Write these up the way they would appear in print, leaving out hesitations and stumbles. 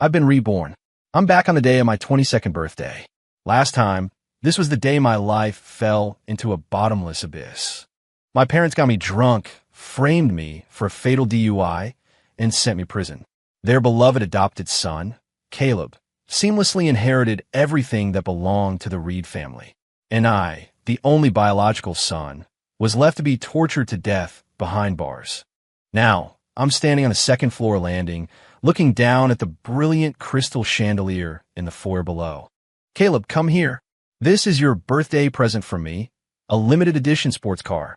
I've been reborn. I'm back on the day of my 22nd birthday. Last time, this was the day my life fell into a bottomless abyss. My parents got me drunk, framed me for a fatal DUI, and sent me to prison. Their beloved adopted son, Caleb, seamlessly inherited everything that belonged to the Reed family. And I, the only biological son, was left to be tortured to death behind bars. Now, I'm standing on a second-floor landing, looking down at the brilliant crystal chandelier in the foyer below. Caleb, come here. This is your birthday present from me, a limited edition sports car.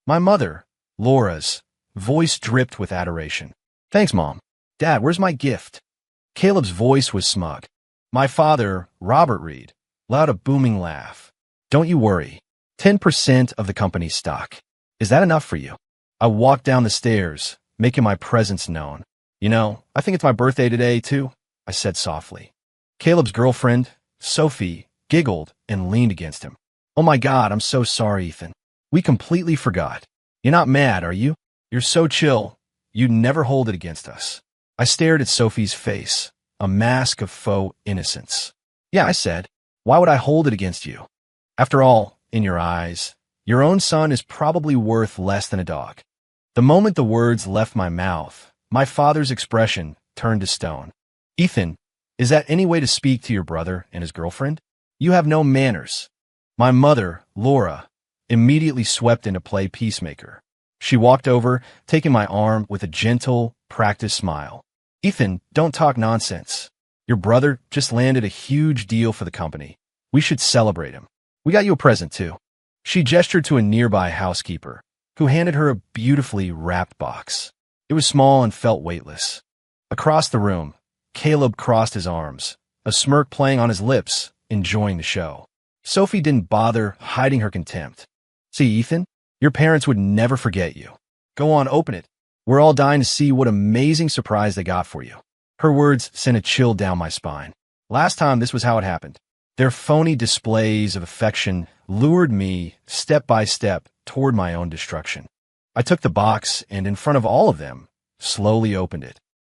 My mother, Laura's, voice dripped with adoration. Thanks, Mom. Dad, where's my gift? Caleb's voice was smug. My father, Robert Reed, let out a booming laugh. Don't you worry. 10% of the company's stock. Is that enough for you? I walked down the stairs, making my presence known. You know, I think it's my birthday today, too, I said softly. Caleb's girlfriend, Sophie, giggled and leaned against him. Oh my God, I'm so sorry, Ethan. We completely forgot. You're not mad, are you? You're so chill. You'd never hold it against us. I stared at Sophie's face, a mask of faux innocence. Yeah, I said. Why would I hold it against you? After all, in your eyes, your own son is probably worth less than a dog. The moment the words left my mouth, my father's expression turned to stone. Ethan, is that any way to speak to your brother and his girlfriend? You have no manners. My mother, Laura, immediately swept in to play peacemaker. She walked over, taking my arm with a gentle, practiced smile. Ethan, don't talk nonsense. Your brother just landed a huge deal for the company. We should celebrate him. We got you a present, too. She gestured to a nearby housekeeper, who handed her a beautifully wrapped box. It was small and felt weightless. Across the room, Caleb crossed his arms, a smirk playing on his lips, enjoying the show. Sophie didn't bother hiding her contempt. See, Ethan, your parents would never forget you. Go on, open it. We're all dying to see what amazing surprise they got for you. Her words sent a chill down my spine. Last time, this was how it happened. Their phony displays of affection lured me, step by step, toward my own destruction. I took the box and, in front of all of them, slowly opened it.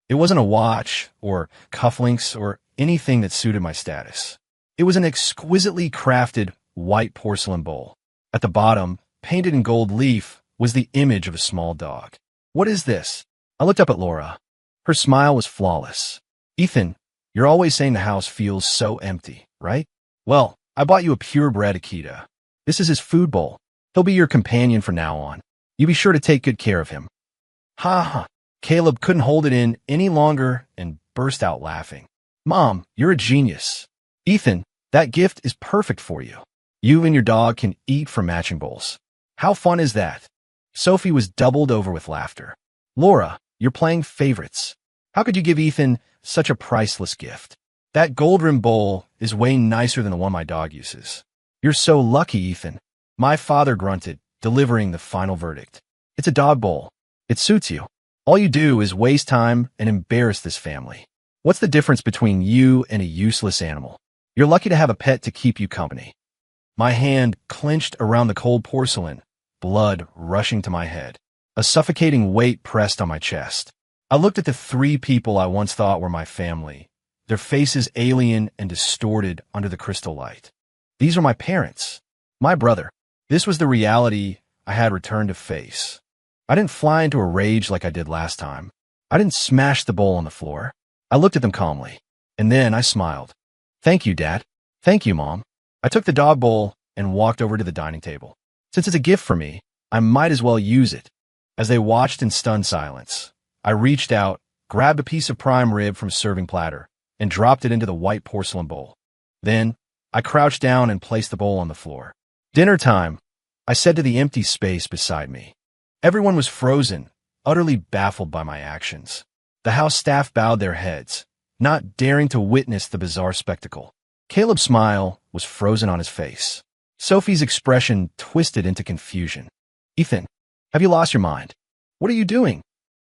It wasn't a watch or cufflinks or anything that suited my status. It was an exquisitely crafted white porcelain bowl. At the bottom, painted in gold leaf, was the image of a small dog. What is this? I looked up at Laura. Her smile was flawless. Ethan, you're always saying the house feels so empty, right? Well, I bought you a purebred Akita. This is his food bowl. He'll be your companion from now on. You be sure to take good care of him. Ha ha. Caleb couldn't hold it in any longer and burst out laughing. Mom, you're a genius. Ethan, that gift is perfect for you. You and your dog can eat from matching bowls. How fun is that? Sophie was doubled over with laughter. Laura, you're playing favorites. How could you give Ethan such a priceless gift? That gold-rimmed bowl is way nicer than the one my dog uses. You're so lucky, Ethan. My father grunted, delivering the final verdict. It's a dog bowl. It suits you. All you do is waste time and embarrass this family. What's the difference between you and a useless animal? You're lucky to have a pet to keep you company. My hand clenched around the cold porcelain, blood rushing to my head. A suffocating weight pressed on my chest. I looked at the three people I once thought were my family, their faces alien and distorted under the crystal light. These are my parents, my brother. This was the reality I had returned to face. I didn't fly into a rage like I did last time. I didn't smash the bowl on the floor. I looked at them calmly, and then I smiled. Thank you, Dad. Thank you, Mom. I took the dog bowl and walked over to the dining table. Since it's a gift for me, I might as well use it. As they watched in stunned silence, I reached out, grabbed a piece of prime rib from a serving platter, and dropped it into the white porcelain bowl. Then, I crouched down and placed the bowl on the floor. Dinner time, I said to the empty space beside me. Everyone was frozen, utterly baffled by my actions. The house staff bowed their heads, not daring to witness the bizarre spectacle. Caleb's smile was frozen on his face. Sophie's expression twisted into confusion. Ethan, have you lost your mind? What are you doing?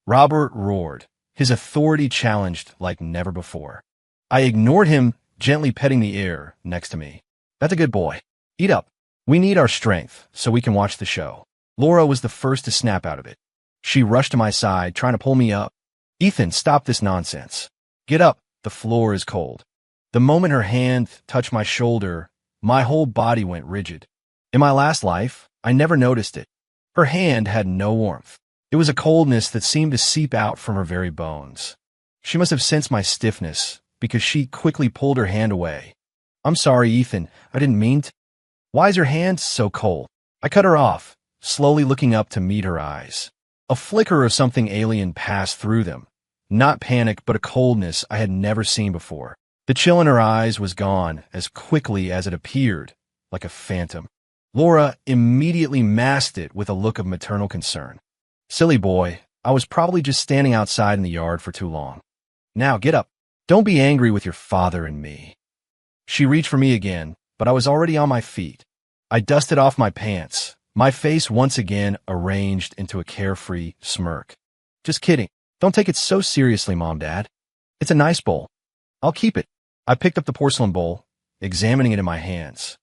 Robert roared, his authority challenged like never before. I ignored him, gently petting the air next to me. That's a good boy. Eat up. We need our strength so we can watch the show. Laura was the first to snap out of it. She rushed to my side, trying to pull me up. Ethan, stop this nonsense. Get up. The floor is cold. The moment her hand touched my shoulder, my whole body went rigid. In my last life, I never noticed it. Her hand had no warmth. It was a coldness that seemed to seep out from her very bones. She must have sensed my stiffness, because she quickly pulled her hand away. "I'm sorry, Ethan. I didn't mean to." "Why is your hand so cold?" I cut her off, slowly looking up to meet her eyes. A flicker of something alien passed through them. Not panic, but a coldness I had never seen before. The chill in her eyes was gone as quickly as it appeared, like a phantom. Laura immediately masked it with a look of maternal concern. "Silly boy, I was probably just standing outside in the yard for too long. Now get up. Don't be angry with your father and me." She reached for me again, but I was already on my feet. I dusted off my pants, my face once again arranged into a carefree smirk. "Just kidding. Don't take it so seriously, Mom, Dad. It's a nice bowl. I'll keep it." I picked up the porcelain bowl, examining it in my hands.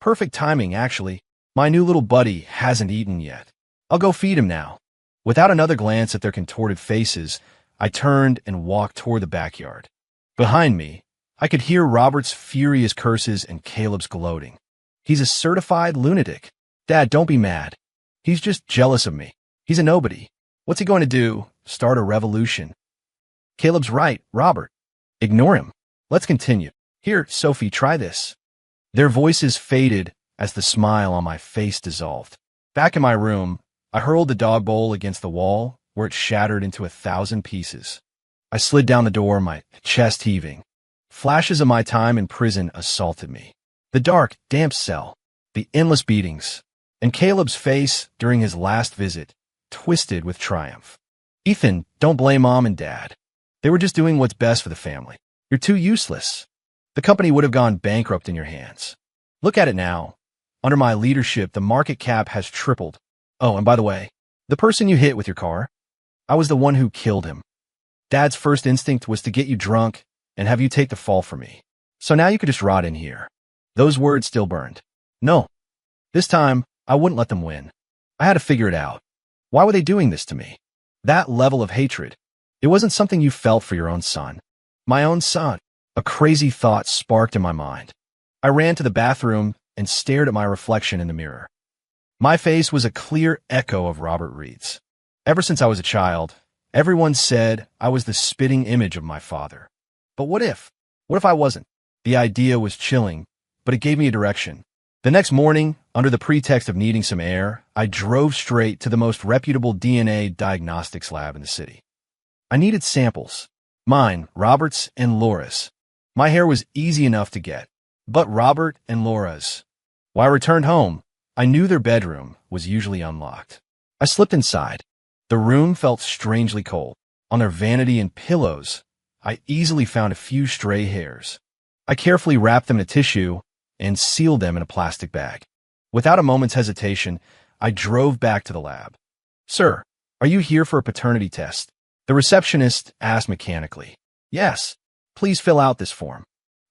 Perfect timing, actually. My new little buddy hasn't eaten yet. I'll go feed him now. Without another glance at their contorted faces, I turned and walked toward the backyard. Behind me, I could hear Robert's furious curses and Caleb's gloating. "He's a certified lunatic. Dad, don't be mad. He's just jealous of me. He's a nobody. What's he going to do? Start a revolution?" "Caleb's right, Robert. Ignore him. Let's continue. Here, Sophie, try this." Their voices faded as the smile on my face dissolved. Back in my room, I hurled the dog bowl against the wall, where it shattered into 1,000 pieces. I slid down the door, my chest heaving. Flashes of my time in prison assaulted me. The dark, damp cell, the endless beatings, and Caleb's face during his last visit, twisted with triumph. "Ethan, don't blame Mom and Dad. They were just doing what's best for the family. You're too useless. The company would have gone bankrupt in your hands. Look at it now. Under my leadership, the market cap has tripled. Oh, and by the way, the person you hit with your car, I was the one who killed him. Dad's first instinct was to get you drunk and have you take the fall for me. So now you could just rot in here." Those words still burned. No. This time, I wouldn't let them win. I had to figure it out. Why were they doing this to me? That level of hatred. It wasn't something you felt for your own son. My own son. A crazy thought sparked in my mind. I ran to the bathroom and stared at my reflection in the mirror. My face was a clear echo of Robert Reed's. Ever since I was a child, everyone said I was the spitting image of my father. But what if? What if I wasn't? The idea was chilling, but it gave me a direction. The next morning, under the pretext of needing some air, I drove straight to the most reputable DNA diagnostics lab in the city. I needed samples. Mine, Robert's, and Laura's. My hair was easy enough to get, but Robert and Laura's. When I returned home, I knew their bedroom was usually unlocked. I slipped inside. The room felt strangely cold. On their vanity and pillows, I easily found a few stray hairs. I carefully wrapped them in a tissue and sealed them in a plastic bag. Without a moment's hesitation, I drove back to the lab. "Sir, are you here for a paternity test?" The receptionist asked mechanically. "Yes. Please fill out this form."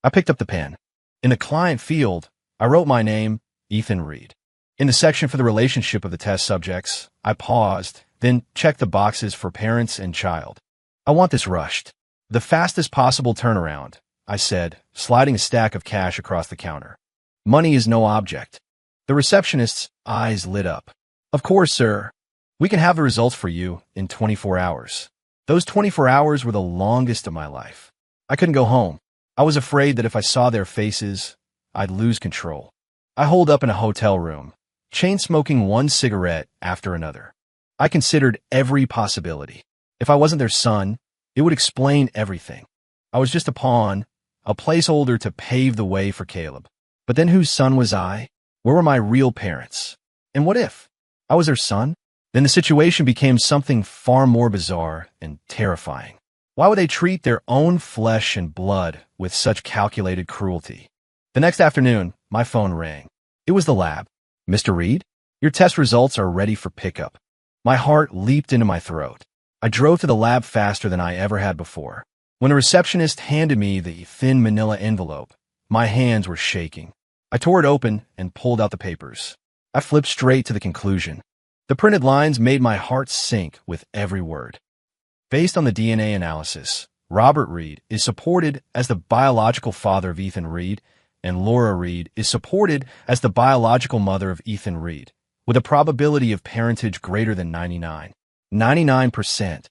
I picked up the pen. In the client field, I wrote my name, Ethan Reed. In the section for the relationship of the test subjects, I paused, then checked the boxes for parents and child. "I want this rushed. The fastest possible turnaround," I said, sliding a stack of cash across the counter. "Money is no object." The receptionist's eyes lit up. "Of course, sir. We can have the results for you in 24 hours. Those 24 hours were the longest of my life. I couldn't go home. I was afraid that if I saw their faces, I'd lose control. I holed up in a hotel room, chain-smoking one cigarette after another. I considered every possibility. If I wasn't their son, it would explain everything. I was just a pawn, a placeholder to pave the way for Caleb. But then whose son was I? Where were my real parents? And what if I was their son? Then the situation became something far more bizarre and terrifying. Why would they treat their own flesh and blood with such calculated cruelty? The next afternoon, my phone rang. It was the lab. "Mr. Reed, your test results are ready for pickup." My heart leaped into my throat. I drove to the lab faster than I ever had before. When the receptionist handed me the thin manila envelope, my hands were shaking. I tore it open and pulled out the papers. I flipped straight to the conclusion. The printed lines made my heart sink with every word. Based on the DNA analysis, Robert Reed is supported as the biological father of Ethan Reed, and Laura Reed is supported as the biological mother of Ethan Reed, with a probability of parentage greater than 99%.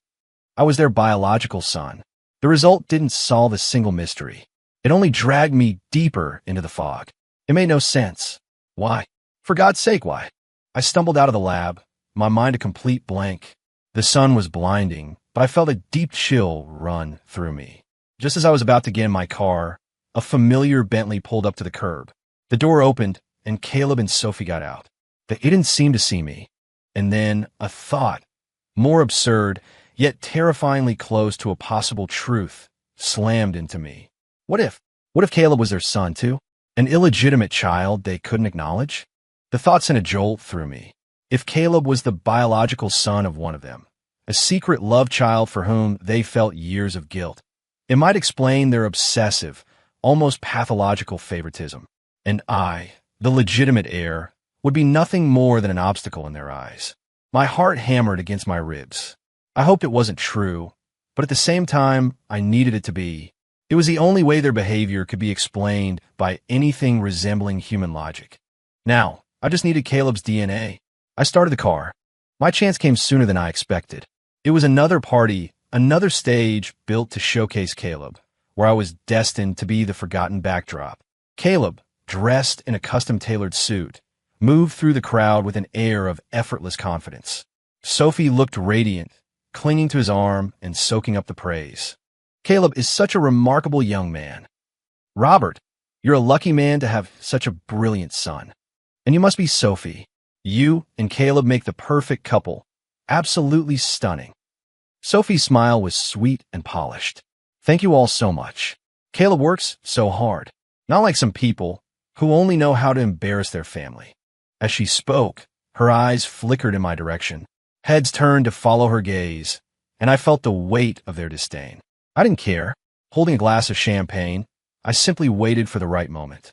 I was their biological son. The result didn't solve a single mystery. It only dragged me deeper into the fog. It made no sense. Why? For God's sake, why? I stumbled out of the lab, my mind a complete blank. The sun was blinding, but I felt a deep chill run through me. Just as I was about to get in my car, a familiar Bentley pulled up to the curb. The door opened, and Caleb and Sophie got out. They didn't seem to see me. And then a thought, more absurd, yet terrifyingly close to a possible truth, slammed into me. What if Caleb was their son, too? An illegitimate child they couldn't acknowledge? The thought sent a jolt through me. If Caleb was the biological son of one of them, a secret love child for whom they felt years of guilt, it might explain their obsessive, almost pathological favoritism. And I, the legitimate heir, would be nothing more than an obstacle in their eyes. My heart hammered against my ribs. I hoped it wasn't true, but at the same time, I needed it to be. It was the only way their behavior could be explained by anything resembling human logic. Now, I just needed Caleb's DNA. I started the car. My chance came sooner than I expected. It was another party, another stage built to showcase Caleb, where I was destined to be the forgotten backdrop. Caleb, dressed in a custom-tailored suit, moved through the crowd with an air of effortless confidence. Sophie looked radiant, clinging to his arm and soaking up the praise. Caleb is such a remarkable young man. Robert, you're a lucky man to have such a brilliant son. And you must be Sophie. You and Caleb make the perfect couple. Absolutely stunning. Sophie's smile was sweet and polished. Thank you all so much. Caleb works so hard. Not like some people who only know how to embarrass their family. As she spoke, her eyes flickered in my direction. Heads turned to follow her gaze, and I felt the weight of their disdain. I didn't care. Holding a glass of champagne, I simply waited for the right moment.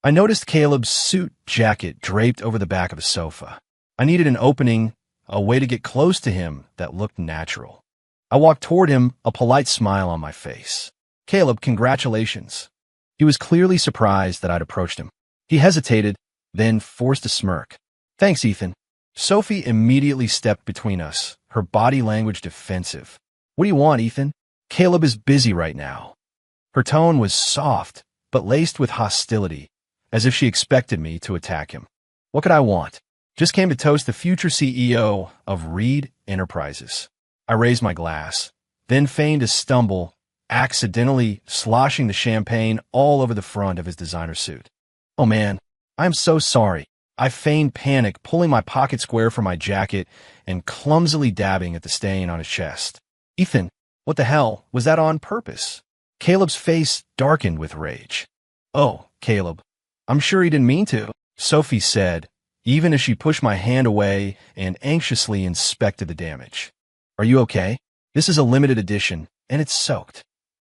I noticed Caleb's suit jacket draped over the back of a sofa. I needed an opening, a way to get close to him that looked natural. I walked toward him, a polite smile on my face. Caleb, congratulations. He was clearly surprised that I'd approached him. He hesitated, then forced a smirk. Thanks, Ethan. Sophie immediately stepped between us, her body language defensive. What do you want, Ethan? Caleb is busy right now. Her tone was soft, but laced with hostility, as if she expected me to attack him. What could I want? Just came to toast the future CEO of Reed Enterprises. I raised my glass, then feigned a stumble, accidentally sloshing the champagne all over the front of his designer suit. Oh man, I'm so sorry. I feigned panic, pulling my pocket square from my jacket and clumsily dabbing at the stain on his chest. Ethan, what the hell? Was that on purpose? Caleb's face darkened with rage. Oh, Caleb, I'm sure he didn't mean to, Sophie said, even as she pushed my hand away and anxiously inspected the damage. Are you okay? This is a limited edition, and it's soaked.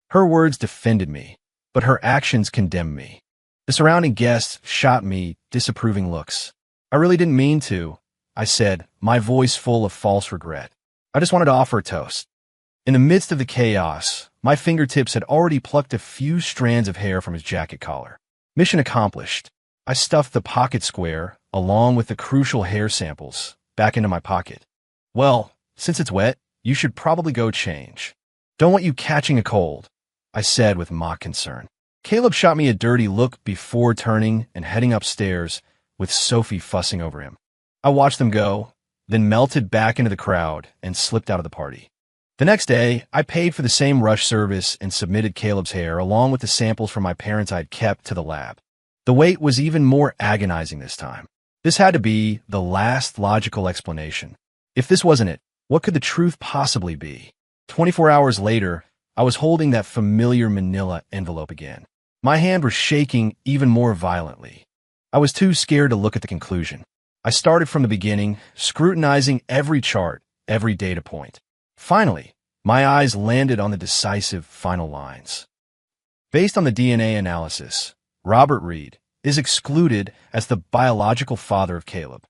Her words defended me, but her actions condemned me. The surrounding guests shot me disapproving looks. I really didn't mean to, I said, my voice full of false regret. I just wanted to offer a toast. In the midst of the chaos, my fingertips had already plucked a few strands of hair from his jacket collar. Mission accomplished. I stuffed the pocket square, along with the crucial hair samples, back into my pocket. Well, since it's wet, you should probably go change. Don't want you catching a cold, I said with mock concern. Caleb shot me a dirty look before turning and heading upstairs, with Sophie fussing over him. I watched them go, then melted back into the crowd and slipped out of the party. The next day, I paid for the same rush service and submitted Caleb's hair along with the samples from my parents I'd kept to the lab. The wait was even more agonizing this time. This had to be the last logical explanation. If this wasn't it, what could the truth possibly be? 24 hours later, I was holding that familiar manila envelope again. My hand was shaking even more violently. I was too scared to look at the conclusion. I started from the beginning, scrutinizing every chart, every data point. Finally, my eyes landed on the decisive final lines. Based on the DNA analysis, Robert Reed is excluded as the biological father of Caleb.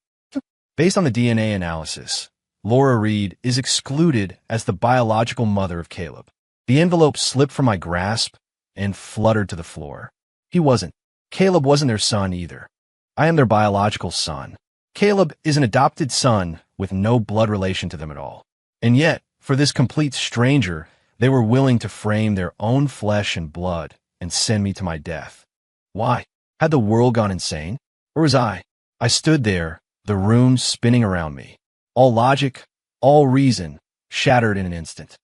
Based on the DNA analysis, Laura Reed is excluded as the biological mother of Caleb. The envelope slipped from my grasp and fluttered to the floor. Caleb wasn't their son either. I am their biological son. Caleb is an adopted son with no blood relation to them at all. And yet, for this complete stranger, they were willing to frame their own flesh and blood and send me to my death. Why? Had the world gone insane? Or was I? I stood there, the room spinning around me. All logic, all reason, shattered in an instant.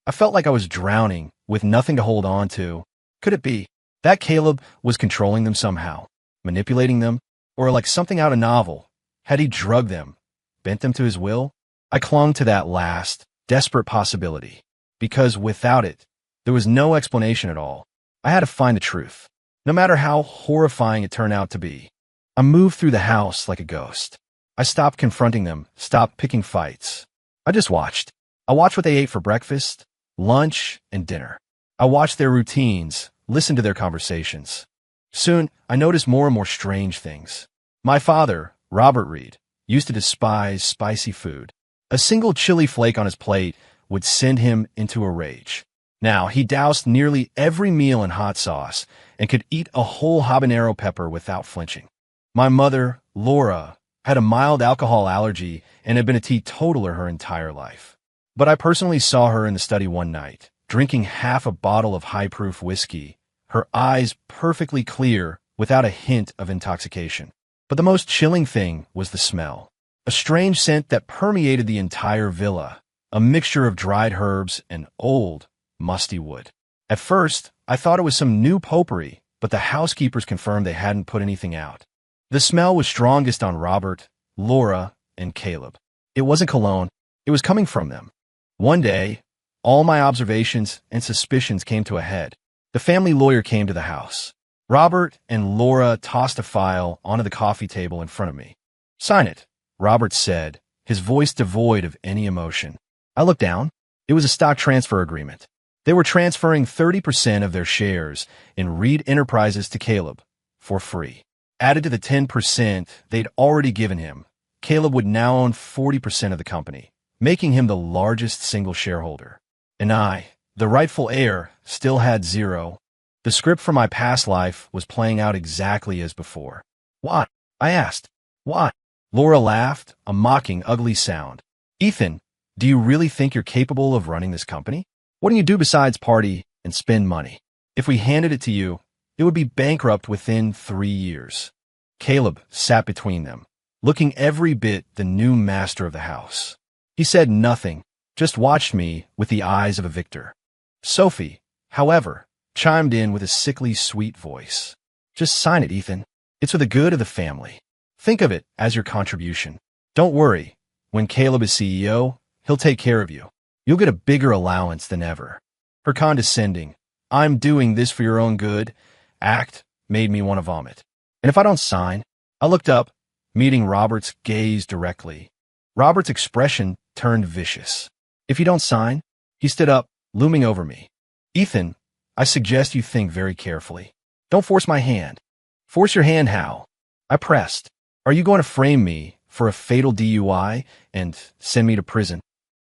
I felt like I was drowning, with nothing to hold on to. Could it be that Caleb was controlling them somehow, manipulating them, or like something out of a novel? Had he drugged them, bent them to his will? I clung to that last, desperate possibility, because without it, there was no explanation at all. I had to find the truth, no matter how horrifying it turned out to be. I moved through the house like a ghost. I stopped confronting them, stopped picking fights. I just watched. I watched what they ate for breakfast, lunch, and dinner. I watched their routines, listened to their conversations. Soon, I noticed more and more strange things. My father, Robert Reed, used to despise spicy food. A single chili flake on his plate would send him into a rage. Now, he doused nearly every meal in hot sauce and could eat a whole habanero pepper without flinching. My mother, Laura, had a mild alcohol allergy and had been a teetotaler her entire life. But I personally saw her in the study one night, drinking half a bottle of high-proof whiskey, her eyes perfectly clear without a hint of intoxication. But the most chilling thing was the smell. A strange scent that permeated the entire villa, a mixture of dried herbs and old, musty wood. At first, I thought it was some new potpourri, but the housekeepers confirmed they hadn't put anything out. The smell was strongest on Robert, Laura, and Caleb. It wasn't cologne. It was coming from them. One day, all my observations and suspicions came to a head. The family lawyer came to the house. Robert and Laura tossed a file onto the coffee table in front of me. "Sign it," Robert said, his voice devoid of any emotion. I looked down. It was a stock transfer agreement. They were transferring 30% of their shares in Reed Enterprises to Caleb for free. Added to the 10% they'd already given him, Caleb would now own 40% of the company, making him the largest single shareholder. And I, the rightful heir, still had zero. The script for my past life was playing out exactly as before. "What?" I asked. "What?" Laura laughed, a mocking, ugly sound. "Ethan, do you really think you're capable of running this company? What do you do besides party and spend money? If we handed it to you, it would be bankrupt within 3 years." Caleb sat between them, looking every bit the new master of the house. He said nothing, just watched me with the eyes of a victor. Sophie, however, chimed in with a sickly sweet voice. "Just sign it, Ethan. It's for the good of the family. Think of it as your contribution. Don't worry. When Caleb is CEO, he'll take care of you. You'll get a bigger allowance than ever." Her condescending, "I'm doing this for your own good," act made me want to vomit. "And if I don't sign?" I looked up, meeting Robert's gaze directly. Robert's expression turned vicious. "If you don't sign?" He stood up, looming over me. "Ethan, I suggest you think very carefully. Don't force my hand." "Force your hand how?" I pressed. "Are you going to frame me for a fatal DUI and send me to prison?"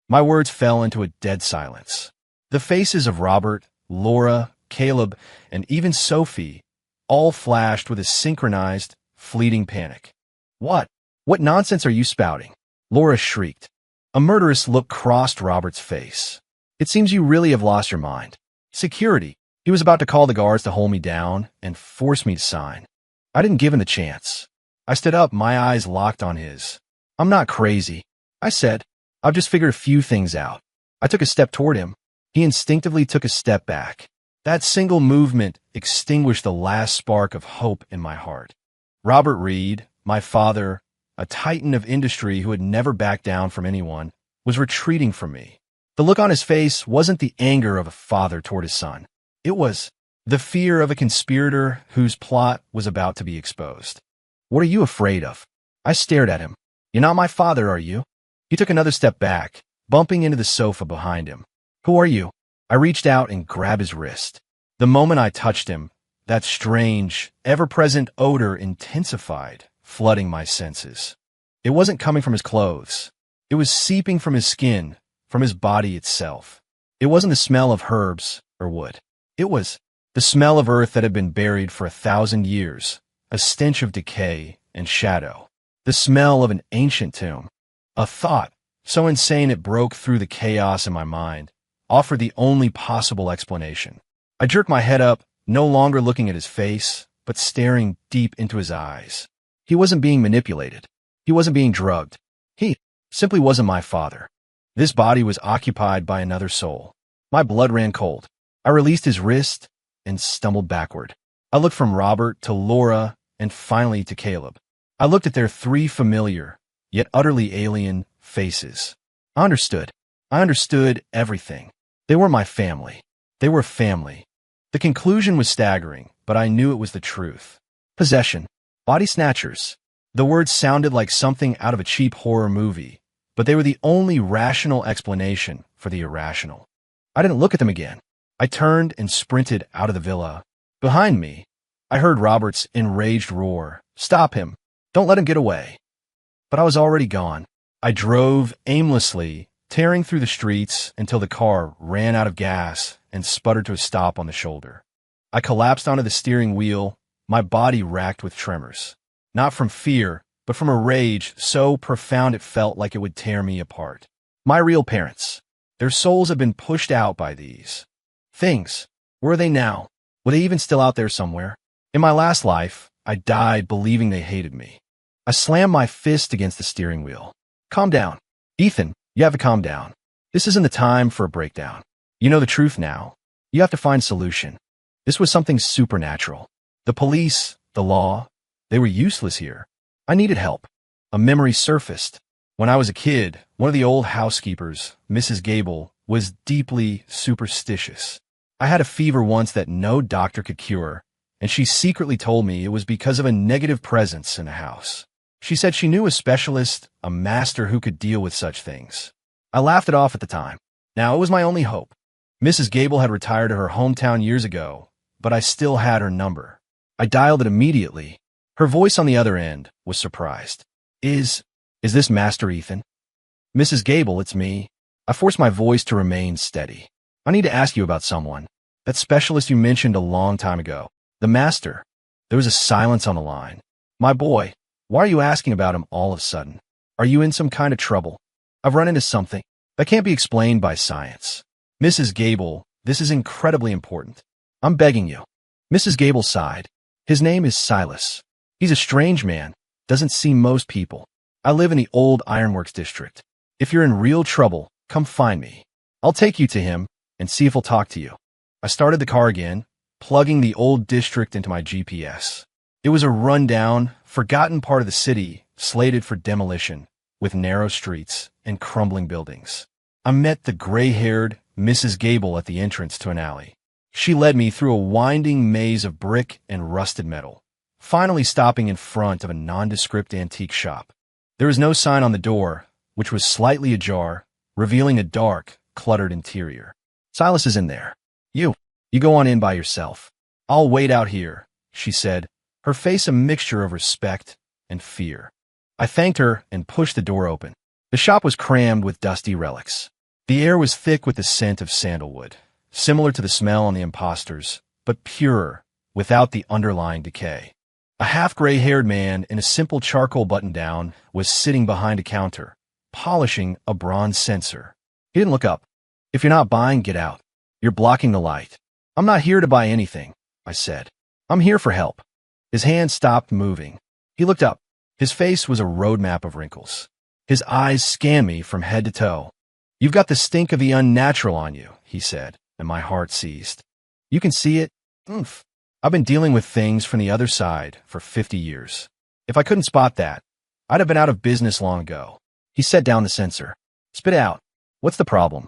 My words fell into a dead silence. The faces of Robert, Laura, Caleb, and even Sophie all flashed with a synchronized, fleeting panic. What nonsense are you spouting?" Laura shrieked. A murderous look crossed Robert's face. "It seems you really have lost your mind." "Security." He was about to call the guards to hold me down and force me to sign. I didn't give him the chance. I stood up, my eyes locked on his. "I'm not crazy," I said. "I've just figured a few things out." I took a step toward him. He instinctively took a step back. That single movement extinguished the last spark of hope in my heart. Robert Reed, my father, a titan of industry who had never backed down from anyone, was retreating from me. The look on his face wasn't the anger of a father toward his son. It was the fear of a conspirator whose plot was about to be exposed. "What are you afraid of?" I stared at him. "You're not my father, are you?" He took another step back, bumping into the sofa behind him. "Who are you?" I reached out and grabbed his wrist. The moment I touched him, that strange, ever-present odor intensified, flooding my senses. It wasn't coming from his clothes. It was seeping from his skin, from his body itself. It wasn't the smell of herbs or wood. It was the smell of earth that had been buried for 1,000 years, a stench of decay and shadow. The smell of an ancient tomb. A thought, so insane it broke through the chaos in my mind, offered the only possible explanation. I jerked my head up, no longer looking at his face, but staring deep into his eyes. He wasn't being manipulated. He wasn't being drugged. He simply wasn't my father. This body was occupied by another soul. My blood ran cold. I released his wrist and stumbled backward. I looked from Robert to Laura and finally to Caleb. I looked at their three familiar, yet utterly alien, faces. I understood. I understood everything. They were my family. They were family. The conclusion was staggering, but I knew it was the truth. Possession. Body snatchers. The words sounded like something out of a cheap horror movie, but they were the only rational explanation for the irrational. I didn't look at them again. I turned and sprinted out of the villa. Behind me, I heard Robert's enraged roar. "Stop him! Don't let him get away!" But I was already gone. I drove aimlessly, tearing through the streets until the car ran out of gas and sputtered to a stop on the shoulder. I collapsed onto the steering wheel, my body racked with tremors. Not from fear, but from a rage so profound it felt like it would tear me apart. My real parents. Their souls had been pushed out by these things. Where are they now? Were they even still out there somewhere? In my last life, I died believing they hated me. I slammed my fist against the steering wheel. Calm down. Ethan, you have to calm down. This isn't the time for a breakdown. You know the truth now. You have to find solution. This was something supernatural. The police, the law, they were useless here. I needed help. A memory surfaced. When I was a kid, one of the old housekeepers, Mrs. Gable, was deeply superstitious. I had a fever once that no doctor could cure, and she secretly told me it was because of a negative presence in the house. She said she knew a specialist, a master who could deal with such things. I laughed it off at the time. Now, it was my only hope. Mrs. Gable had retired to her hometown years ago, but I still had her number. I dialed it immediately. Her voice on the other end was surprised. Is this Master Ethan? Mrs. Gable, it's me. I forced my voice to remain steady. I need to ask you about someone. That specialist you mentioned a long time ago. The master. There was a silence on the line. My boy, why are you asking about him all of a sudden? Are you in some kind of trouble? I've run into something that can't be explained by science. Mrs. Gable, this is incredibly important. I'm begging you. Mrs. Gable sighed. His name is Silas. He's a strange man. Doesn't see most people. I live in the old ironworks district. If you're in real trouble, come find me. I'll take you to him and see if he'll talk to you. I started the car again, plugging the old district into my GPS. It was a rundown, forgotten part of the city, slated for demolition, with narrow streets and crumbling buildings. I met the gray-haired Mrs. Gable at the entrance to an alley. She led me through a winding maze of brick and rusted metal, finally stopping in front of a nondescript antique shop. There was no sign on the door, which was slightly ajar, revealing a dark, cluttered interior. Silas is in there. You go on in by yourself. I'll wait out here, she said, her face a mixture of respect and fear. I thanked her and pushed the door open. The shop was crammed with dusty relics. The air was thick with the scent of sandalwood, similar to the smell on the imposters, but purer, without the underlying decay. A half-gray-haired man in a simple charcoal button-down was sitting behind a counter, polishing a bronze censer. He didn't look up. If you're not buying, get out. You're blocking the light. I'm not here to buy anything, I said. I'm here for help. His hand stopped moving. He looked up. His face was a roadmap of wrinkles. His eyes scanned me from head to toe. You've got the stink of the unnatural on you, he said, and my heart seized. You can see it? Oomph. I've been dealing with things from the other side for 50 years. If I couldn't spot that, I'd have been out of business long ago. He set down the censer. Spit out. What's the problem?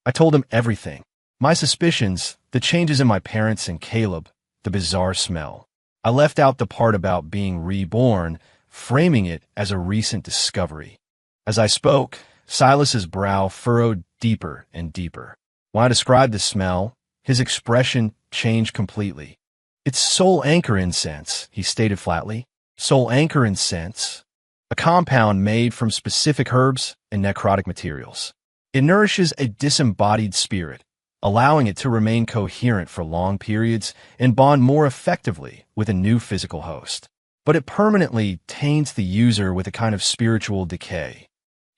I told him everything. My suspicions, the changes in my parents and Caleb, the bizarre smell. I left out the part about being reborn, framing it as a recent discovery. As I spoke, Silas's brow furrowed deeper and deeper. When I described the smell, his expression changed completely. It's soul anchor incense, he stated flatly. Soul anchor incense, a compound made from specific herbs and necrotic materials. It nourishes a disembodied spirit, allowing it to remain coherent for long periods and bond more effectively with a new physical host. But it permanently taints the user with a kind of spiritual decay.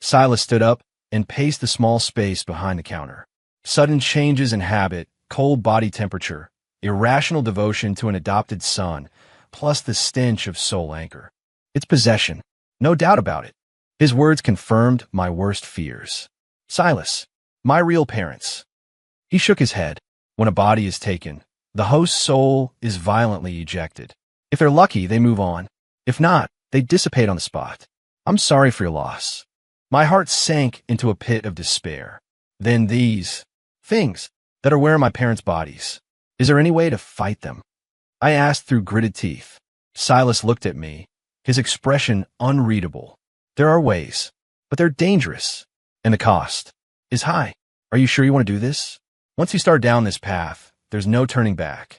Silas stood up and paced the small space behind the counter. Sudden changes in habit, cold body temperature, irrational devotion to an adopted son, plus the stench of soul anchor. It's possession, no doubt about it. His words confirmed my worst fears. Silas, my real parents. He shook his head. When a body is taken, the host's soul is violently ejected. If they're lucky, they move on. If not, they dissipate on the spot. I'm sorry for your loss. My heart sank into a pit of despair. Then these things that are wearing my parents' bodies. Is there any way to fight them? I asked through gritted teeth. Silas looked at me, his expression unreadable. There are ways, but they're dangerous, and the cost is high. Are you sure you want to do this? Once you start down this path, there's no turning back.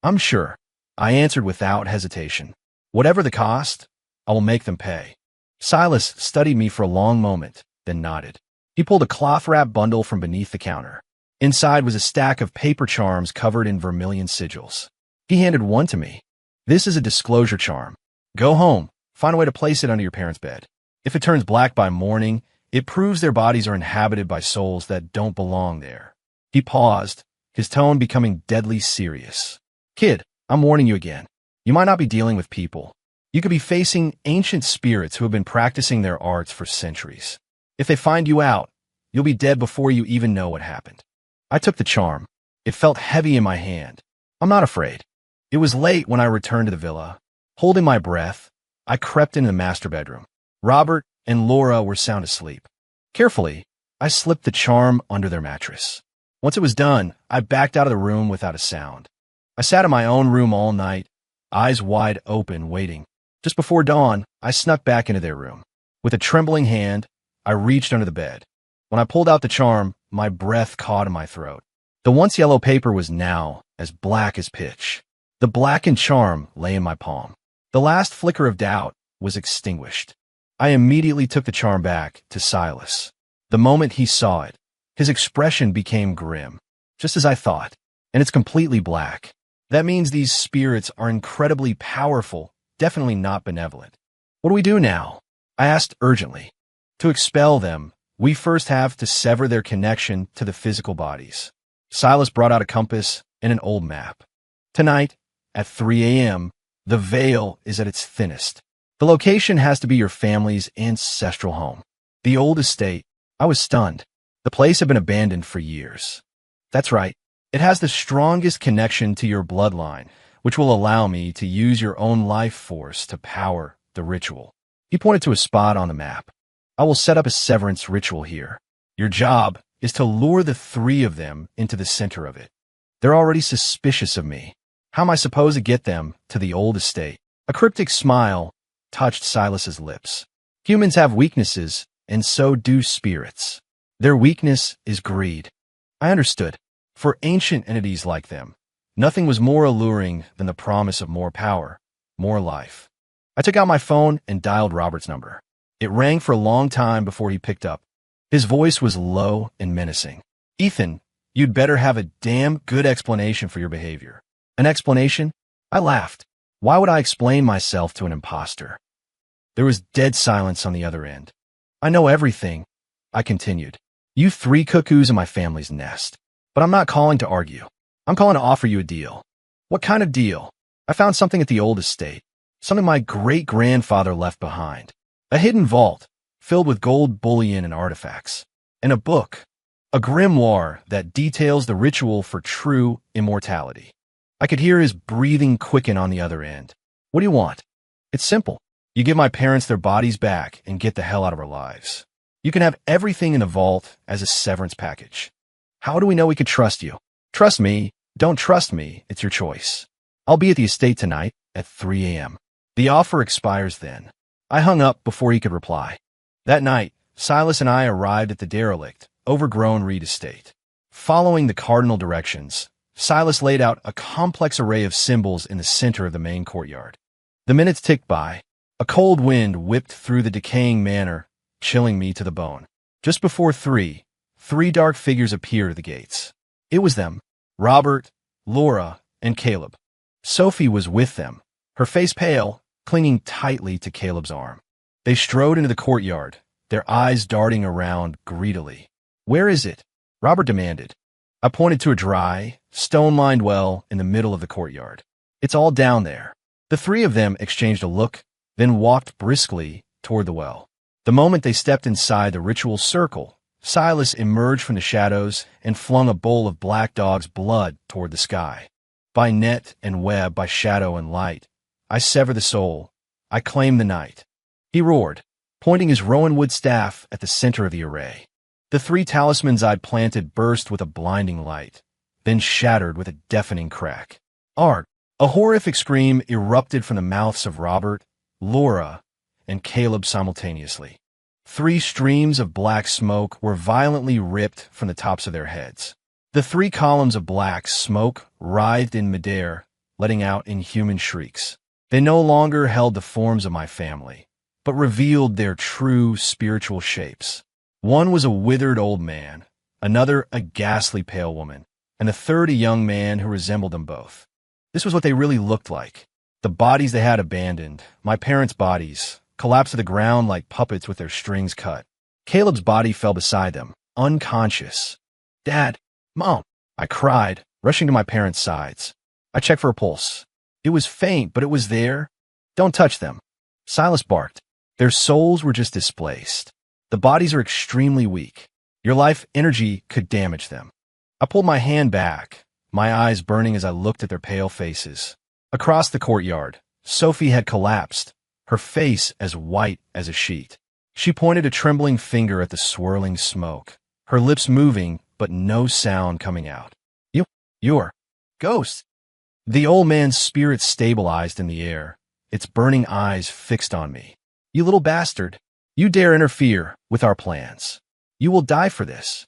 I'm sure, I answered without hesitation. Whatever the cost, I will make them pay. Silas studied me for a long moment, then nodded. He pulled a cloth-wrapped bundle from beneath the counter. Inside was a stack of paper charms covered in vermilion sigils. He handed one to me. This is a disclosure charm. Go home, find a way to place it under your parents' bed. If it turns black by morning, it proves their bodies are inhabited by souls that don't belong there. He paused, his tone becoming deadly serious. Kid, I'm warning you again. You might not be dealing with people. You could be facing ancient spirits who have been practicing their arts for centuries. If they find you out, you'll be dead before you even know what happened. I took the charm. It felt heavy in my hand. I'm not afraid. It was late when I returned to the villa. Holding my breath, I crept into the master bedroom. Robert and Laura were sound asleep. Carefully, I slipped the charm under their mattress. Once it was done, I backed out of the room without a sound. I sat in my own room all night, eyes wide open, waiting. Just before dawn, I snuck back into their room. With a trembling hand, I reached under the bed. When I pulled out the charm, my breath caught in my throat. The once yellow paper was now as black as pitch. The blackened charm lay in my palm. The last flicker of doubt was extinguished. I immediately took the charm back to Silas. The moment he saw it, his expression became grim, just as I thought, and it's completely black. That means these spirits are incredibly powerful, definitely not benevolent. What do we do now? I asked urgently. To expel them, we first have to sever their connection to the physical bodies. Silas brought out a compass and an old map. Tonight, at 3 a.m., the veil is at its thinnest. The location has to be your family's ancestral home. The old estate. I was stunned. The place had been abandoned for years. That's right. It has the strongest connection to your bloodline, which will allow me to use your own life force to power the ritual. He pointed to a spot on the map. I will set up a severance ritual here. Your job is to lure the three of them into the center of it. They're already suspicious of me. How am I supposed to get them to the old estate? A cryptic smile touched Silas's lips. Humans have weaknesses, and so do spirits. Their weakness is greed. I understood. For ancient entities like them, nothing was more alluring than the promise of more power, more life. I took out my phone and dialed Robert's number. It rang for a long time before he picked up. His voice was low and menacing. Ethan, you'd better have a damn good explanation for your behavior. An explanation? I laughed. Why would I explain myself to an imposter? There was dead silence on the other end. I know everything, I continued. You three cuckoos in my family's nest. But I'm not calling to argue. I'm calling to offer you a deal. What kind of deal? I found something at the old estate. Something my great-grandfather left behind. A hidden vault, filled with gold bullion and artifacts. And a book. A grimoire that details the ritual for true immortality. I could hear his breathing quicken on the other end. What do you want? It's simple. You give my parents their bodies back and get the hell out of our lives. You can have everything in the vault as a severance package. How do we know we can trust you? Trust me. Don't trust me. It's your choice. I'll be at the estate tonight at 3 a.m. The offer expires then. I hung up before he could reply. That night, Silas and I arrived at the derelict, overgrown Reed estate. Following the cardinal directions, Silas laid out a complex array of symbols in the center of the main courtyard. The minutes ticked by. A cold wind whipped through the decaying manor, chilling me to the bone. Just before 3, Three dark figures appeared at the gates. It was them: Robert, Laura, and Caleb. Sophie was with them, her face pale, clinging tightly to Caleb's arm. They strode into the courtyard, their eyes darting around greedily. "Where is it?" Robert demanded. I pointed to a dry, stone-lined well in the middle of the courtyard. "It's all down there." The three of them exchanged a look, then walked briskly toward the well. The moment they stepped inside the ritual circle, Silas emerged from the shadows and flung a bowl of black dog's blood toward the sky. By net and web, by shadow and light, I sever the soul, I claim the night. He roared, pointing his rowanwood staff at the center of the array. The three talismans I'd planted burst with a blinding light, then shattered with a deafening crack. Art! A horrific scream erupted from the mouths of Robert, Laura, and Caleb simultaneously. Three streams of black smoke were violently ripped from the tops of their heads. The three columns of black smoke writhed in midair, letting out inhuman shrieks. They no longer held the forms of my family, but revealed their true spiritual shapes. One was a withered old man, another a ghastly pale woman, and the third a young man who resembled them both. This was what they really looked like. The bodies they had abandoned, my parents' bodies, collapsed to the ground like puppets with their strings cut. Caleb's body fell beside them, unconscious. "Dad! Mom!" I cried, rushing to my parents' sides. I checked for a pulse. It was faint, but it was there. "Don't touch them," Silas barked. "Their souls were just displaced. The bodies are extremely weak. Your life energy could damage them." I pulled my hand back, my eyes burning as I looked at their pale faces. Across the courtyard, Sophie had collapsed, her face as white as a sheet. She pointed a trembling finger at the swirling smoke, her lips moving but no sound coming out. You're ghost." The old man's spirit stabilized in the air, its burning eyes fixed on me. "You little bastard. You dare interfere with our plans. You will die for this."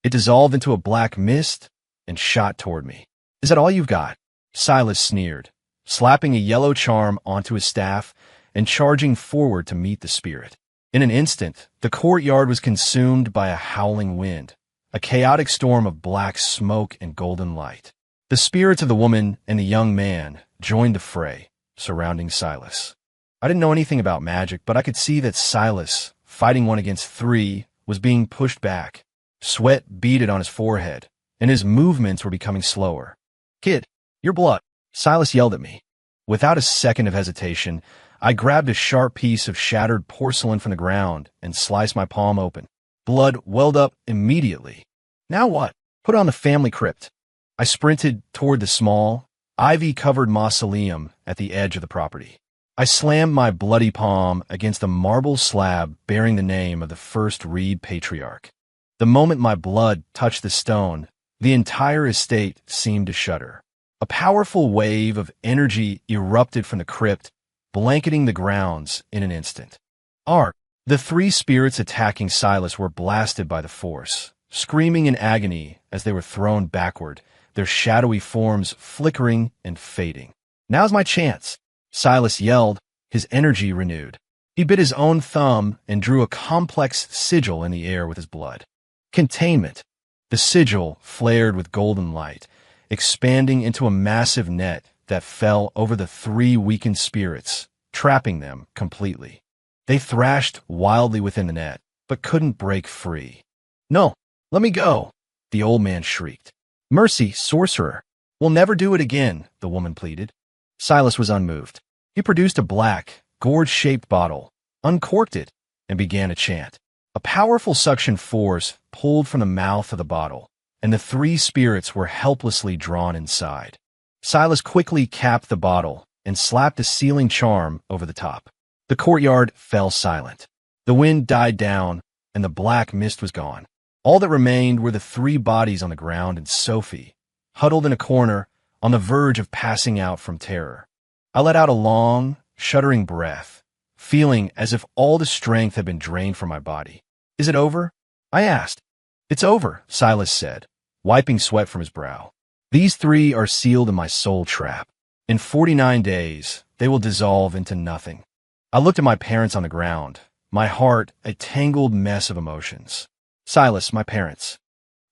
It dissolved into a black mist and shot toward me. "Is that all you've got?" Silas sneered, slapping a yellow charm onto his staff and charging forward to meet the spirit. In an instant, the courtyard was consumed by a howling wind, a chaotic storm of black smoke and golden light. The spirits of the woman and the young man joined the fray, surrounding Silas. I didn't know anything about magic, but I could see that Silas, fighting one against three, was being pushed back. Sweat beaded on his forehead, and his movements were becoming slower. "Kid, your blood!" Silas yelled at me. Without a second of hesitation, I grabbed a sharp piece of shattered porcelain from the ground and sliced my palm open. Blood welled up immediately. "Now what?" "Put on the family crypt." I sprinted toward the small, ivy-covered mausoleum at the edge of the property. I slammed my bloody palm against the marble slab bearing the name of the first Reed patriarch. The moment my blood touched the stone, the entire estate seemed to shudder. A powerful wave of energy erupted from the crypt, blanketing the grounds in an instant. The three spirits attacking Silas were blasted by the force, screaming in agony as they were thrown backward, their shadowy forms flickering and fading. "Now's my chance," Silas yelled, his energy renewed. He bit his own thumb and drew a complex sigil in the air with his blood. Containment. The sigil flared with golden light, expanding into a massive net that fell over the three weakened spirits, trapping them completely. They thrashed wildly within the net, but couldn't break free. "No, let me go," the old man shrieked. "Mercy, sorcerer. We'll never do it again," the woman pleaded. Silas was unmoved. He produced a black, gourd-shaped bottle, uncorked it, and began a chant. A powerful suction force pulled from the mouth of the bottle, and the three spirits were helplessly drawn inside. Silas quickly capped the bottle and slapped a sealing charm over the top. The courtyard fell silent. The wind died down, and the black mist was gone. All that remained were the three bodies on the ground and Sophie, huddled in a corner, on the verge of passing out from terror. I let out a long, shuddering breath, feeling as if all the strength had been drained from my body. "Is it over?" I asked. "It's over," Silas said, wiping sweat from his brow. "These three are sealed in my soul trap. In 49 days, they will dissolve into nothing." I looked at my parents on the ground, my heart a tangled mess of emotions. Silas, my parents.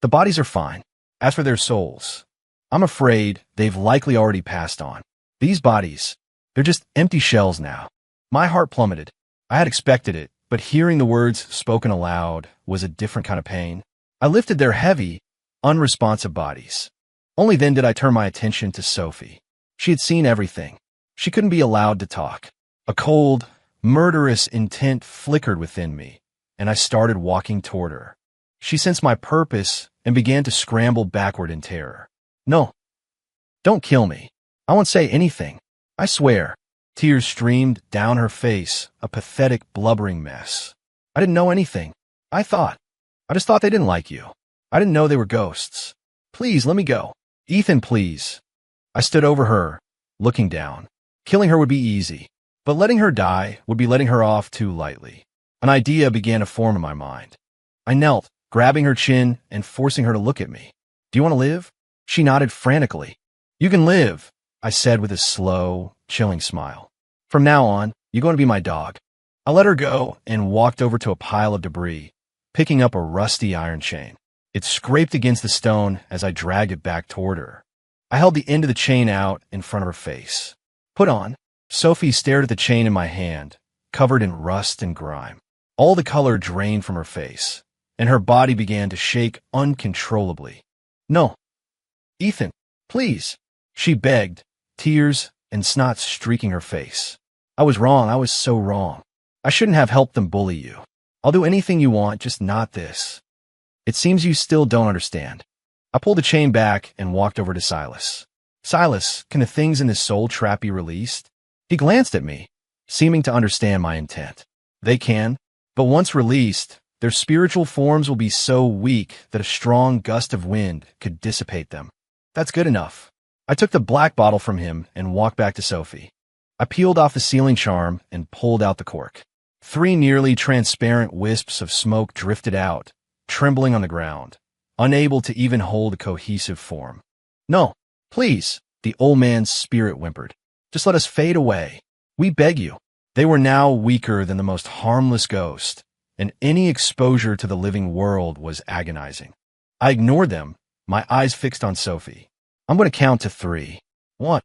The bodies are fine. As for their souls, I'm afraid they've likely already passed on. These bodies, they're just empty shells now. My heart plummeted. I had expected it, but hearing the words spoken aloud was a different kind of pain. I lifted their heavy, unresponsive bodies. Only then did I turn my attention to Sophie. She had seen everything. She couldn't be allowed to talk. A cold, murderous intent flickered within me, and I started walking toward her. She sensed my purpose and began to scramble backward in terror. No, don't kill me. I won't say anything. I swear. Tears streamed down her face, a pathetic, blubbering mess. I didn't know anything. I just thought they didn't like you. I didn't know they were ghosts. Please, let me go. Ethan, please. I stood over her, looking down. Killing her would be easy, but letting her die would be letting her off too lightly. An idea began to form in my mind. I knelt, grabbing her chin and forcing her to look at me. Do you want to live? She nodded frantically. You can live, I said with a slow, chilling smile. From now on, you're going to be my dog. I let her go and walked over to a pile of debris, picking up a rusty iron chain. It scraped against the stone as I dragged it back toward her. I held the end of the chain out in front of her face. Put on. Sophie stared at the chain in my hand, covered in rust and grime. All the color drained from her face, and her body began to shake uncontrollably. No. Ethan, please. She begged, tears and snot streaking her face. I was wrong. I was so wrong. I shouldn't have helped them bully you. I'll do anything you want, just not this. It seems you still don't understand. I pulled the chain back and walked over to Silas. Silas, can the things in this soul trap be released? He glanced at me, seeming to understand my intent. They can, but once released, their spiritual forms will be so weak that a strong gust of wind could dissipate them. That's good enough. I took the black bottle from him and walked back to Sophie. I peeled off the sealing charm and pulled out the cork. 3 nearly transparent wisps of smoke drifted out, trembling on the ground, unable to even hold a cohesive form. No, please, the old man's spirit whimpered. Just let us fade away. We beg you. They were now weaker than the most harmless ghost, and any exposure to the living world was agonizing. I ignored them, my eyes fixed on Sophie. I'm going to count to 3. 1.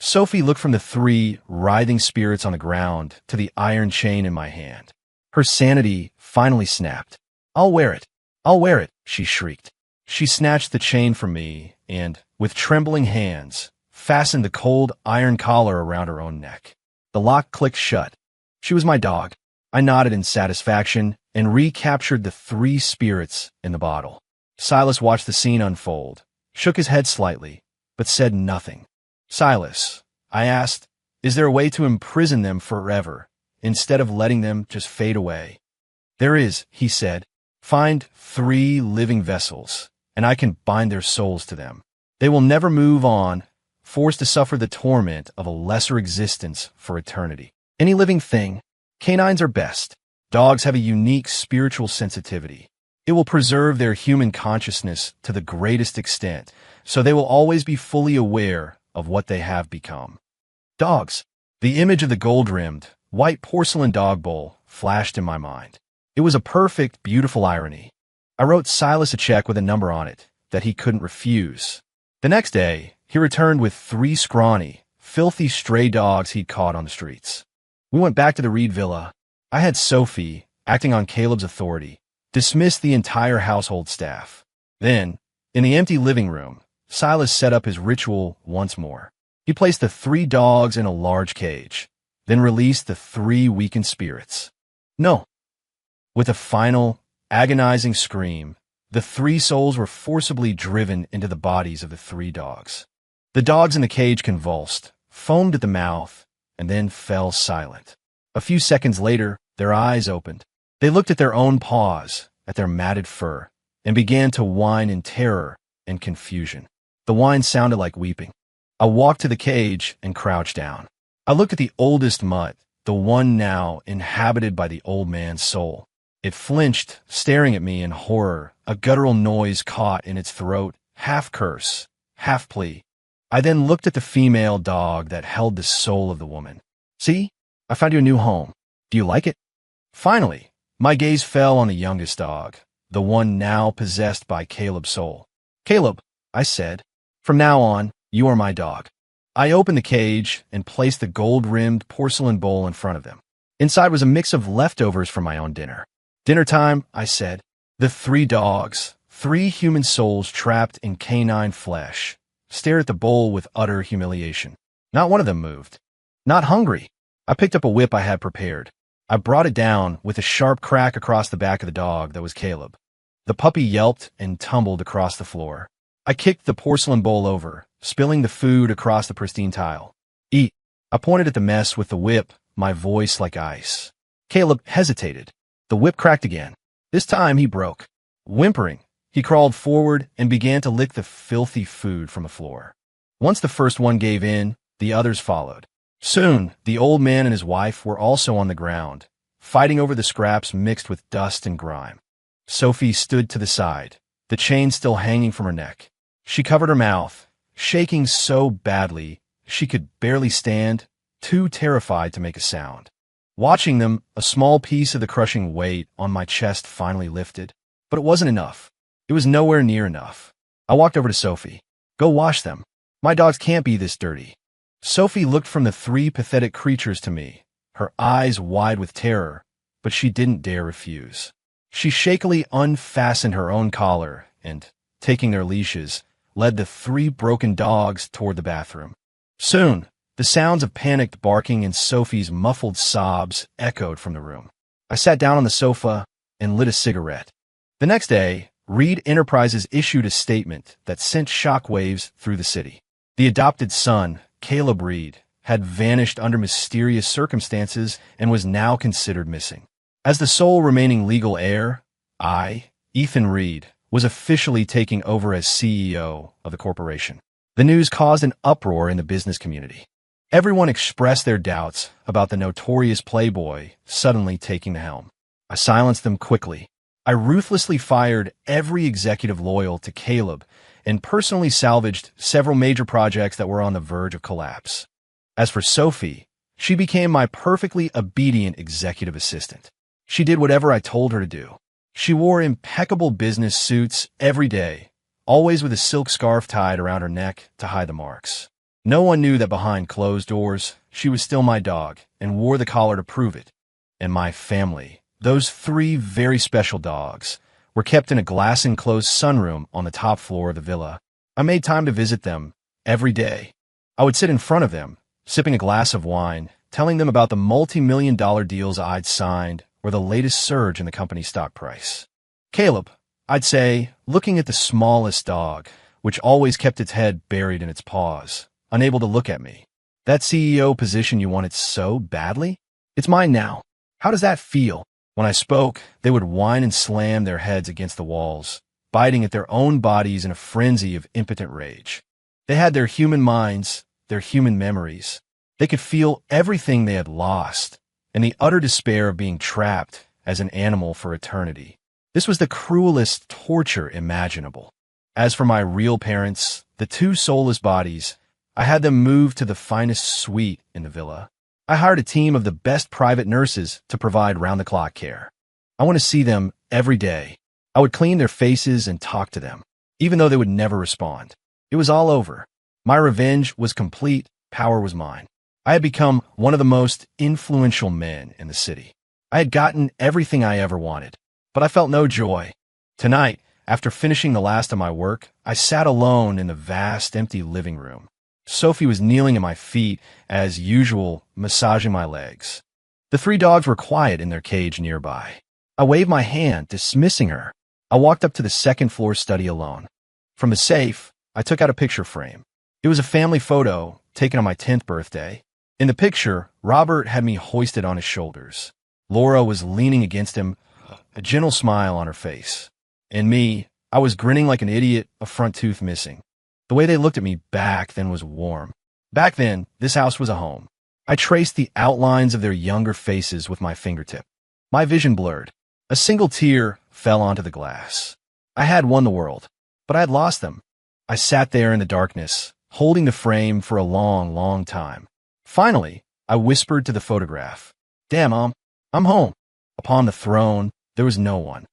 Sophie looked from the 3 writhing spirits on the ground to the iron chain in my hand. Her sanity finally snapped. I'll wear it. I'll wear it, she shrieked. She snatched the chain from me and, with trembling hands, fastened the cold iron collar around her own neck. The lock clicked shut. She was my dog. I nodded in satisfaction and recaptured the 3 spirits in the bottle. Silas watched the scene unfold, shook his head slightly, but said nothing. Silas, I asked, is there a way to imprison them forever, instead of letting them just fade away? There is, he said. Find 3 living vessels, and I can bind their souls to them. They will never move on, forced to suffer the torment of a lesser existence for eternity. Any living thing, canines are best. Dogs have a unique spiritual sensitivity. It will preserve their human consciousness to the greatest extent, so they will always be fully aware of what they have become. Dogs. The image of the gold-rimmed, white porcelain dog bowl flashed in my mind. It was a perfect, beautiful irony. I wrote Silas a check with a number on it that he couldn't refuse. The next day, he returned with 3 scrawny, filthy stray dogs he'd caught on the streets. We went back to the Reed Villa. I had Sophie, acting on Caleb's authority, dismiss the entire household staff. Then, in the empty living room, Silas set up his ritual once more. He placed the 3 dogs in a large cage, then released the 3 weakened spirits. No. With a final, agonizing scream, the 3 souls were forcibly driven into the bodies of the 3 dogs. The dogs in the cage convulsed, foamed at the mouth, and then fell silent. A few seconds later, their eyes opened. They looked at their own paws, at their matted fur, and began to whine in terror and confusion. The whine sounded like weeping. I walked to the cage and crouched down. I looked at the oldest mutt, the one now inhabited by the old man's soul. It flinched, staring at me in horror, a guttural noise caught in its throat, half curse, half plea. I then looked at the female dog that held the soul of the woman. See? I found you a new home. Do you like it? Finally, my gaze fell on the youngest dog, the one now possessed by Caleb's soul. "Caleb," I said, "from now on, you are my dog." I opened the cage and placed the gold-rimmed porcelain bowl in front of them. Inside was a mix of leftovers from my own dinner. "Dinner time," I said. The three dogs, three human souls trapped in canine flesh, stared at the bowl with utter humiliation. Not one of them moved. Not hungry. I picked up a whip I had prepared. I brought it down with a sharp crack across the back of the dog that was Caleb. The puppy yelped and tumbled across the floor. I kicked the porcelain bowl over, spilling the food across the pristine tile. "Eat." I pointed at the mess with the whip, my voice like ice. Caleb hesitated. The whip cracked again. This time he broke. Whimpering, he crawled forward and began to lick the filthy food from the floor. Once the first one gave in, the others followed. Soon, the old man and his wife were also on the ground, fighting over the scraps mixed with dust and grime. Sophie stood to the side, the chain still hanging from her neck. She covered her mouth, shaking so badly she could barely stand, too terrified to make a sound. Watching them, a small piece of the crushing weight on my chest finally lifted. But it wasn't enough. It was nowhere near enough. I walked over to Sophie. "Go wash them. My dogs can't be this dirty." Sophie looked from the three pathetic creatures to me, her eyes wide with terror, but she didn't dare refuse. She shakily unfastened her own collar and, taking their leashes, led the three broken dogs toward the bathroom. Soon, the sounds of panicked barking and Sophie's muffled sobs echoed from the room. I sat down on the sofa and lit a cigarette. The next day, Reed Enterprises issued a statement that sent shockwaves through the city. The adopted son, Caleb Reed, had vanished under mysterious circumstances and was now considered missing. As the sole remaining legal heir, I, Ethan Reed, was officially taking over as CEO of the corporation. The news caused an uproar in the business community. Everyone expressed their doubts about the notorious playboy suddenly taking the helm. I silenced them quickly. I ruthlessly fired every executive loyal to Caleb and personally salvaged several major projects that were on the verge of collapse. As for Sophie, she became my perfectly obedient executive assistant. She did whatever I told her to do. She wore impeccable business suits every day, always with a silk scarf tied around her neck to hide the marks. No one knew that behind closed doors, she was still my dog and wore the collar to prove it. And my family, those three very special dogs, were kept in a glass-enclosed sunroom on the top floor of the villa. I made time to visit them every day. I would sit in front of them, sipping a glass of wine, telling them about the multi-million-dollar deals I'd signed or the latest surge in the company's stock price. "Caleb," I'd say, looking at the smallest dog, which always kept its head buried in its paws, unable to look at me. "That CEO position you wanted so badly? It's mine now. How does that feel?" When I spoke, they would whine and slam their heads against the walls, biting at their own bodies in a frenzy of impotent rage. They had their human minds, their human memories. They could feel everything they had lost, and the utter despair of being trapped as an animal for eternity. This was the cruelest torture imaginable. As for my real parents, the two soulless bodies, I had them moved to the finest suite in the villa. I hired a team of the best private nurses to provide round-the-clock care. I want to see them every day. I would clean their faces and talk to them, even though they would never respond. It was all over. My revenge was complete, power was mine. I had become one of the most influential men in the city. I had gotten everything I ever wanted, but I felt no joy. Tonight, after finishing the last of my work, I sat alone in the vast, empty living room. Sophie was kneeling at my feet, as usual, massaging my legs. The three dogs were quiet in their cage nearby. I waved my hand, dismissing her. I walked up to the second-floor study alone. From the safe, I took out a picture frame. It was a family photo taken on my 10th birthday. In the picture, Robert had me hoisted on his shoulders. Laura was leaning against him, a gentle smile on her face. And me, I was grinning like an idiot, a front tooth missing. The way they looked at me back then was warm. Back then, this house was a home. I traced the outlines of their younger faces with my fingertip. My vision blurred. A single tear fell onto the glass. I had won the world, but I had lost them. I sat there in the darkness, holding the frame for a long, long time. Finally, I whispered to the photograph, "Damn, Mom, I'm home." Upon the throne, there was no one.